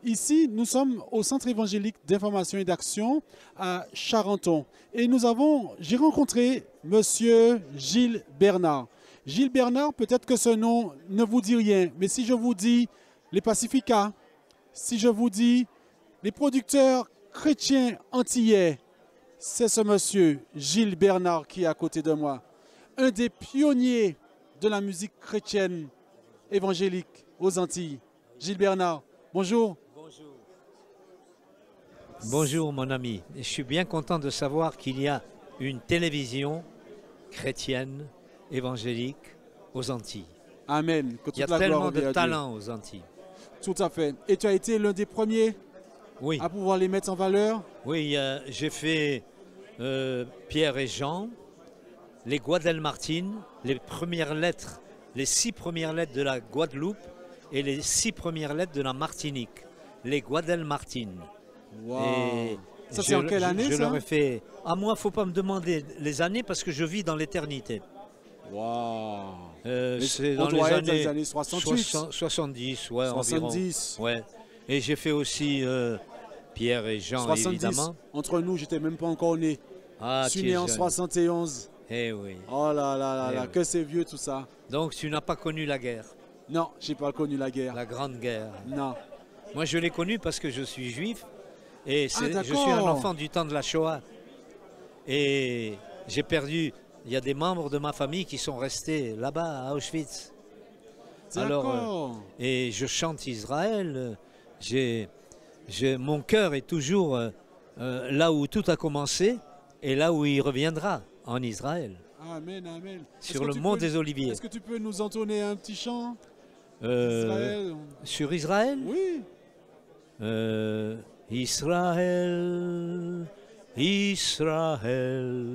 Ici, nous sommes au Centre évangélique d'information et d'action à Charenton. Et j'ai rencontré Monsieur Gilles Bernard. Gilles Bernard, peut-être que ce nom ne vous dit rien, mais si je vous dis les Pacificas, si je vous dis les producteurs chrétiens antillais, c'est ce monsieur Gilles Bernard qui est à côté de moi. Un des pionniers de la musique chrétienne évangélique aux Antilles. Gilles Bernard, bonjour. Bonjour. Bonjour mon ami. Je suis bien content de savoir qu'il y a une télévision chrétienne évangélique aux Antilles. Amen. Il y a tellement de talent aux Antilles. Tout à fait. Et tu as été l'un des premiers à pouvoir les mettre en valeur? Oui, j'ai fait Pierre et Jean, les Guadelmartines, les premières lettres, les 6 premières lettres de la Guadeloupe et les 6 premières lettres de la Martinique, les Guadelmartines. Wow. Ça, c'est en quelle année, ça? Je leur ai fait... À moi, il ne faut pas me demander les années parce que je vis dans l'éternité. Wow. C'est dans les années 68. 70, ouais, 70. Environ. Ouais. Et j'ai fait aussi Pierre et Jean, 70. Évidemment. Entre nous, j'étais même pas encore né. Ah, je suis né en 71. Eh oui. Oh là là là, que c'est vieux tout ça. Donc tu n'as pas connu la guerre? Non, j'ai pas connu la guerre. La Grande Guerre? Non. Moi, je l'ai connue parce que je suis juif et je suis un enfant du temps de la Shoah. Et j'ai perdu... Il y a des membres de ma famille qui sont restés là-bas à Auschwitz. Alors, et je chante Israël. Mon cœur est toujours là où tout a commencé et là où il reviendra, en Israël. Amen, amen. Sur le mont des Oliviers. Est-ce que tu peux nous entonner un petit chant sur Israël? Oui. Israël, Israël,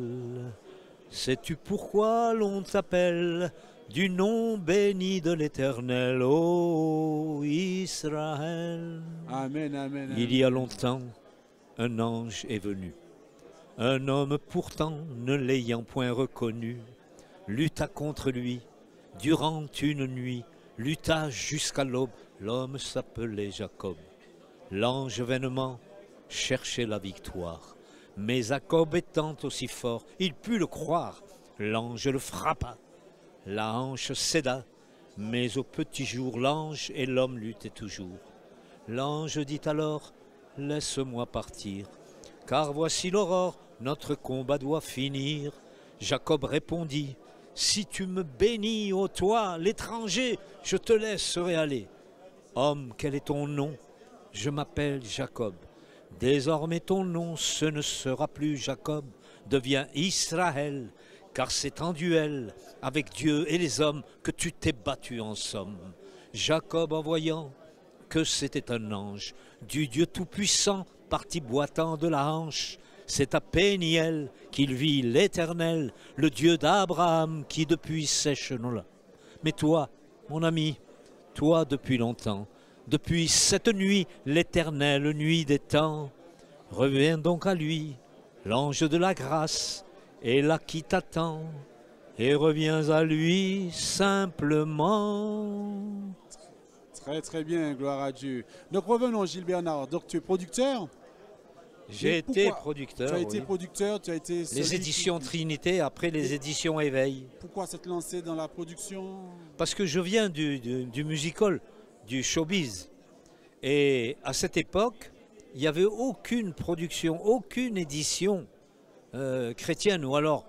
sais-tu pourquoi l'on t'appelle du nom béni de l'Éternel, ô Israël? Amen, amen. Il y a longtemps, un ange est venu. Un homme pourtant, ne l'ayant point reconnu, lutta contre lui durant une nuit, lutta jusqu'à l'aube. L'homme s'appelait Jacob. L'ange vainement cherchait la victoire. Mais Jacob étant aussi fort, il put le croire. L'ange le frappa. La hanche céda, mais au petit jour, l'ange et l'homme luttaient toujours. L'ange dit alors, laisse-moi partir, car voici l'aurore, notre combat doit finir. Jacob répondit, si tu me bénis, ô toi, l'étranger, je te laisserai aller. Homme, quel est ton nom? Je m'appelle Jacob. Désormais ton nom, ce ne sera plus Jacob, devient Israël, car c'est en duel avec Dieu et les hommes que tu t'es battu en somme. Jacob, en voyant que c'était un ange, du Dieu Tout-Puissant, parti boitant de la hanche, c'est à Péniel qu'il vit l'Éternel, le Dieu d'Abraham qui depuis ces chenons-là. Mais toi, mon ami, toi depuis longtemps, depuis cette nuit, l'éternelle nuit des temps, reviens donc à lui, l'ange de la grâce, est là qui t'attend, et reviens à lui simplement. Très très bien, gloire à Dieu. Donc revenons, Gilles Bernard. Donc tu es producteur? J'ai été producteur. Tu as été producteur, tu as été... Les éditions Trinité, après les éditions Éveil. Pourquoi s'être lancé dans la production? Parce que je viens du musical, du showbiz. Et à cette époque, il n'y avait aucune production, aucune édition chrétienne. Ou alors,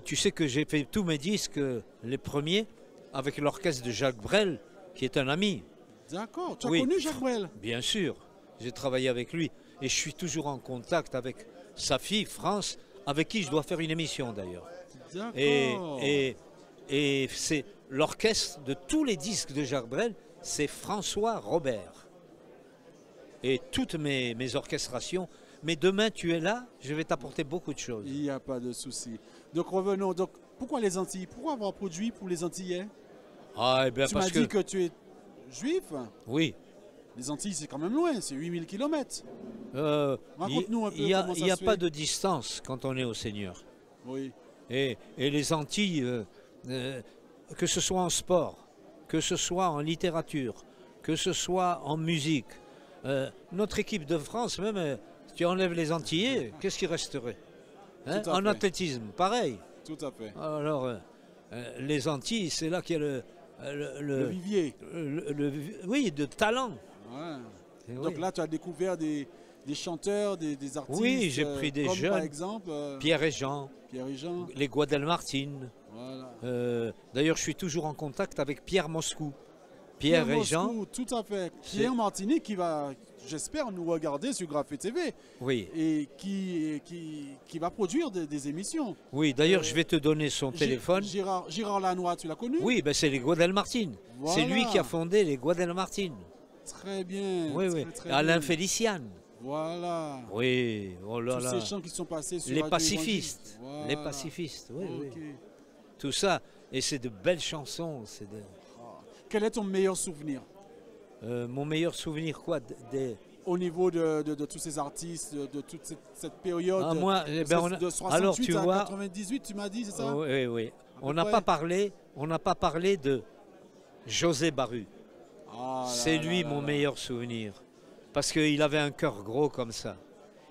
tu sais que j'ai fait tous mes disques, les premiers, avec l'orchestre de Jacques Brel, qui est un ami. D'accord, tu as connu Jacques Brel? Bien sûr, j'ai travaillé avec lui. Et je suis toujours en contact avec sa fille, France, avec qui je dois faire une émission d'ailleurs. Et c'est l'orchestre de tous les disques de Jacques Brel, c'est François Robert. Et toutes mes orchestrations. Mais demain, tu es là, je vais t'apporter beaucoup de choses. Il n'y a pas de souci. Donc revenons. Donc, pourquoi les Antilles? Pourquoi avoir produit pour les Antillais? Ah, tu m'as dit que tu es juif? Oui. Les Antilles, c'est quand même loin, c'est 8000 km. Raconte-nous un peu comment ça se fait. Il n'y a pas de distance quand on est au Seigneur. Oui. Et les Antilles, que ce soit en sport, que ce soit en littérature, que ce soit en musique. Notre équipe de France, même, tu enlèves les Antillais, qu'est-ce qui resterait? Hein? En athlétisme, pareil. Tout à fait. Alors, les Antilles, c'est là qu'il y a le vivier. Oui, de talent. Ouais. Donc là, tu as découvert des chanteurs, des artistes. Oui, j'ai pris des comme jeunes. Par exemple, Pierre et Jean. Les Guadelmartine. Voilà. D'ailleurs, je suis toujours en contact avec Pierre Moscou. Pierre et Jean. Tout à fait. Pierre Martini qui va, j'espère, nous regarder sur Graphé TV. Oui. Et qui va produire des émissions. Oui, d'ailleurs, je vais te donner son téléphone. Gérard Lanois, tu l'as connu? Oui, ben c'est les Guadelmartine. Voilà. C'est lui qui a fondé les Guadelmartine. Très bien. Oui, oui. Alain Féliciane. Voilà. Oui, oh là là. Tous ces chants qui sont passés sur les pacifistes. Voilà. Les pacifistes, oui, oui. Tout ça. Et c'est de belles chansons. Quel est ton meilleur souvenir? Mon meilleur souvenir, quoi? Au niveau de tous ces artistes, de toute cette période de 68 alors, tu à vois, 98, tu m'as dit, c'est ça? Oui, oui. On n'a pas parlé de José Baru. C'est lui mon meilleur souvenir. Parce qu'il avait un cœur gros comme ça.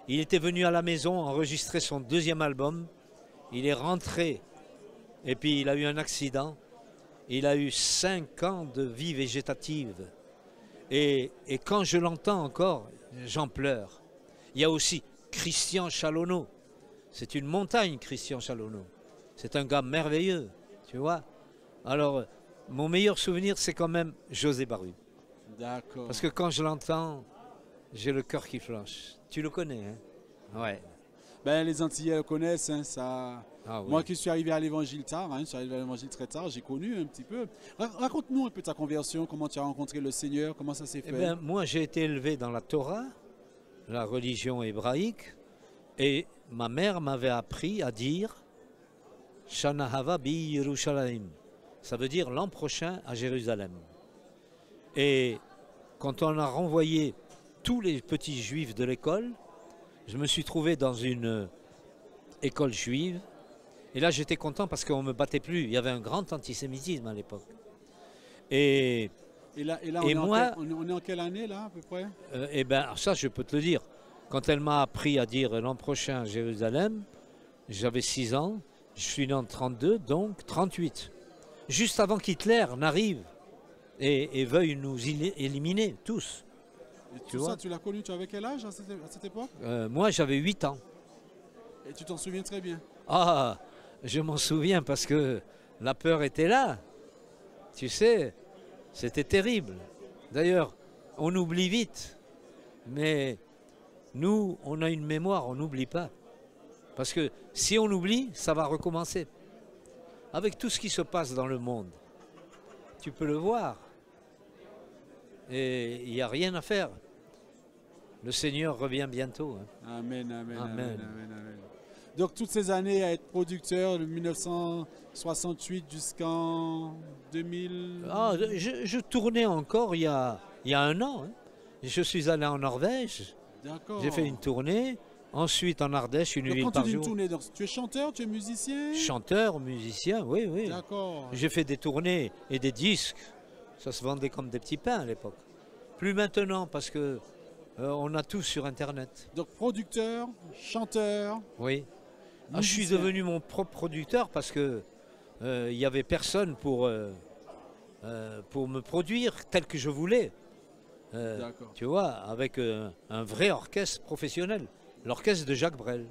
Il était venu à la maison enregistrer son deuxième album. Il est rentré et puis il a eu un accident. Il a eu 5 ans de vie végétative. Et quand je l'entends encore, j'en pleure. Il y a aussi Christian Chalonneau. C'est une montagne, Christian Chalonneau. C'est un gars merveilleux, tu vois. Alors, mon meilleur souvenir, c'est quand même José Baru. D'accord. Parce que quand je l'entends, j'ai le cœur qui flanche. Tu le connais, hein? Ouais. Ben, les Antillais le connaissent, hein, ça... Ah, oui. Moi qui suis arrivé à l'évangile tard, je suis arrivé à l'évangile très tard, j'ai connu un petit peu. Raconte-nous un peu ta conversion, comment tu as rencontré le Seigneur, comment ça s'est fait. Ben, moi j'ai été élevé dans la Torah, la religion hébraïque, et ma mère m'avait appris à dire Shana Hava bi Yerushalayim. Ça veut dire l'an prochain à Jérusalem. Et quand on a renvoyé tous les petits juifs de l'école, je me suis trouvé dans une école juive. Et là, j'étais content parce qu'on ne me battait plus. Il y avait un grand antisémitisme à l'époque. Et là, on est en quelle année, là, à peu près? Eh bien, ça, je peux te le dire. Quand elle m'a appris à dire l'an prochain à Jérusalem, j'avais 6 ans. Je suis né en 32, donc 38. Juste avant qu'Hitler n'arrive et veuille nous éliminer, tous. Et tout ça, tu l'as connu, tu avais quel âge à cette époque? Moi, j'avais 8 ans. Et tu t'en souviens très bien? Ah, je m'en souviens parce que la peur était là. Tu sais, c'était terrible. D'ailleurs, on oublie vite. Mais nous, on a une mémoire, on n'oublie pas. Parce que si on oublie, ça va recommencer. Avec tout ce qui se passe dans le monde, tu peux le voir. Et il n'y a rien à faire. Le Seigneur revient bientôt. Hein. Amen, amen, amen, amen, amen. Donc toutes ces années à être producteur, de 1968 jusqu'en 2000... Ah, je tournais encore il y a 1 an. Hein. Je suis allé en Norvège. D'accord. J'ai fait une tournée. Ensuite en Ardèche, une ville par jour. Tournée, donc, tu es chanteur, tu es musicien? Chanteur, musicien, oui, oui. D'accord. J'ai fait des tournées et des disques. Ça se vendait comme des petits pains à l'époque. Plus maintenant parce que on a tout sur Internet. Donc producteur, chanteur. Oui. Ah, je suis devenu mon propre producteur parce que il n'y avait personne pour me produire tel que je voulais. Tu vois, avec un vrai orchestre professionnel. L'orchestre de Jacques Brel.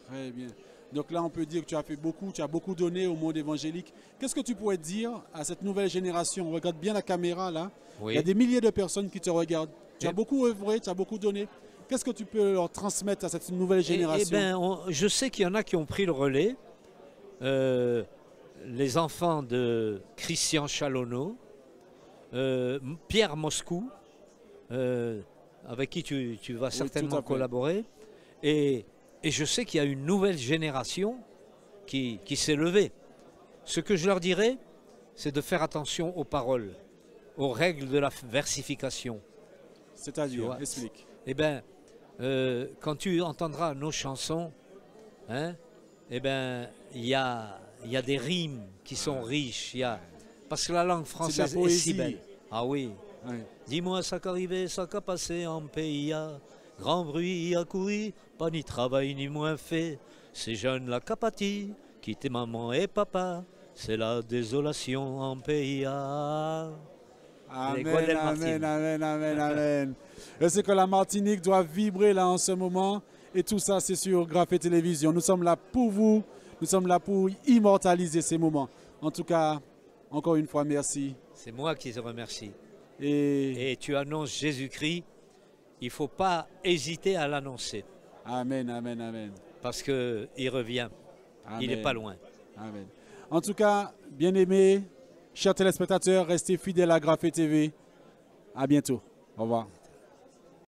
Très bien. Donc là, on peut dire que tu as beaucoup donné au monde évangélique. Qu'est-ce que tu pourrais dire à cette nouvelle génération? On regarde bien la caméra là. Oui. Il y a des milliers de personnes qui te regardent. Tu as beaucoup œuvré, tu as beaucoup donné. Qu'est-ce que tu peux leur transmettre à cette nouvelle génération? Je sais qu'il y en a qui ont pris le relais. Les enfants de Christian Chalonneau, Pierre Moscou, avec qui tu vas certainement collaborer. Et je sais qu'il y a une nouvelle génération qui s'est levée. Ce que je leur dirais, c'est de faire attention aux paroles, aux règles de la versification. C'est-à-dire, explique. Eh bien, quand tu entendras nos chansons, hein, eh ben, il y a des rimes qui sont riches. Parce que la langue française est si belle. Ah oui. Oui. Dis-moi ça qu'arrivé, ça qu'a passé en pays. Grand bruit a couru, pas ni travail ni moins fait. Ces jeunes là capati, quitter maman et papa. C'est la désolation en pays. Amen, Del amen, amen, amen, amen. Je sais que la Martinique doit vibrer là en ce moment. Et tout ça, c'est sur Graphé Télévision. Nous sommes là pour vous. Nous sommes là pour immortaliser ces moments. En tout cas, encore une fois, merci. C'est moi qui te remercie. Et tu annonces Jésus-Christ. Il ne faut pas hésiter à l'annoncer. amen, amen, amen. Parce qu'il revient. Amen. Il n'est pas loin. Amen. En tout cas, bien-aimés, chers téléspectateurs, restez fidèles à Graphé TV. À bientôt. Au revoir.